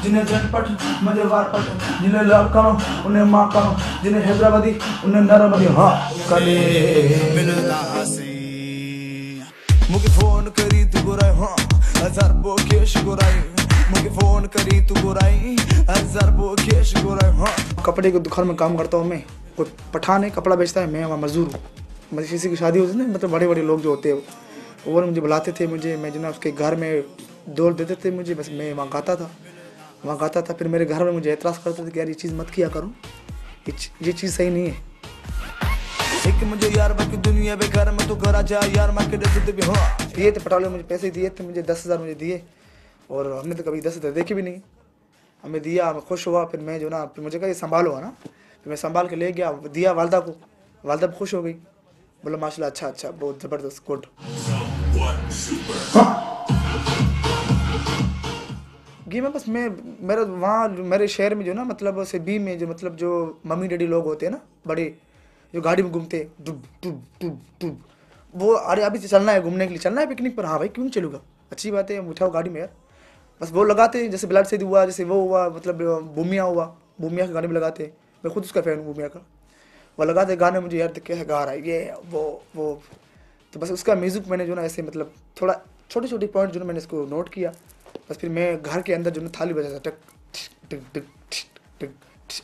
जिन्हें झटपट मुझे वारपट, जिन्हें लड़कनो उन्हें माँ कनो, जिन्हें हैदराबादी उन्हें नरमदी। हाँ कले मुझे फोन करी तू बुराई, हाँ हजार बोकेश बुराई, मुझे फोन करी तू बुराई, हजार बोकेश बुराई। हाँ कपड़े की दुकान में काम करता हूँ मैं, कोई पठान है कपड़ा बेचता है, मैं वहाँ मजदूर हूँ। मतलब किसी की शादी होती है ना, मतलब बड़े बड़े लोग जो होते हैं वो मुझे बुलाते थे, मैं जो ना उसके घर में दौड़ देते थे मुझे, बस मैं वहाँ गाता था। फिर मेरे घर में मुझे एतराज़ करते थे कि यार ये चीज़ मत किया करो, ये चीज़ सही नहीं है। एक मुझे यार बाकी दुनिया बेकार में तो घर आ जा यार, माँ के देते भी। हाँ दिए थे पटाले, मुझे पैसे दिए थे, मुझे 10,000 मुझे दिए, और हमने तो कभी 10,000 देखे भी नहीं। हमें दिया, मैं खुश हुआ। फिर मैं जो ना, फिर मुझे कहा ये संभालो है ना, फिर मैं संभाल के ले गया, दिया वालदा को, वालदा खुश हो गई, बोला माशाल्लाह अच्छा बहुत ज़बरदस्त गुड। गी में बस मेरा वहाँ मेरे शहर में जो ना, मतलब से बी में जो, मतलब जो मम्मी डैडी लोग होते हैं ना बड़े, जो गाड़ी में घूमते डुब डुब डुब डुब, वो अरे अभी से चलना है, घूमने के लिए चलना है पिकनिक पर। हाँ भाई क्यों नहीं चलूँगा, अच्छी बात है, उठाओ गाड़ी में यार। बस वो लगाते हैं, जैसे ब्लड से हुआ, जैसे वो हुआ, मतलब भूमिया हुआ, भूमिया के गाने में लगाते हैं। मैं खुद उसका फ़ैन हूँ भूमिया का। वो लगाते गाने, मुझे यार कैसे गा रहा है ये वो। तो बस उसका म्यूज़िक मैंने जो ना ऐसे, मतलब थोड़ा छोटे छोटे पॉइंट जो ना मैंने इसको नोट किया। बस फिर मैं घर के अंदर जो ना थाली बजा था, टक टक टक टक,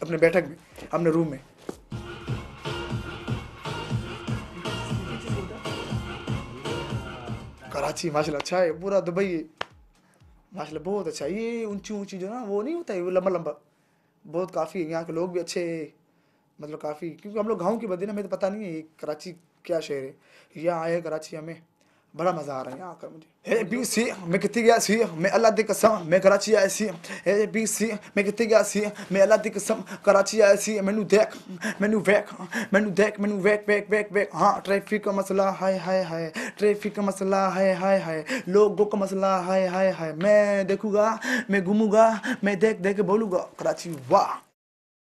अपने बैठक में, अपने रूम में। कराची माशाल्लाह अच्छा है, पूरा दुबई माशाल्लाह बहुत अच्छा है। ये ऊंची जो ना वो नहीं होता है, वो लंबा लंबा बहुत काफ़ी है। यहाँ के लोग भी अच्छे, मतलब काफ़ी, क्योंकि हम लोग गाँव के बंदे ना, हमें तो पता नहीं है ये कराची क्या शहर है। यहाँ आए कराची, हमें बड़ा मज़ा आ रहा है यहाँ आकर मुझे। ए बी सी मैं कितने गया सी, मैं अल्लाह दी कसम मैं कराची आया सी। ए बी सी मैं कितने गया सी, मैं अल्लाह दी कसम कराची आया सी। मैनू देख मैनू वैक। हाँ ट्रैफिक का मसला हाय हाय हाय, ट्रैफिक का मसला हाय हाय हाय, लोगों का मसला हाय हाय हाय। मैं देखूँगा, मैं घूमूँगा, मैं देख देख बोलूँगा कराची वाह।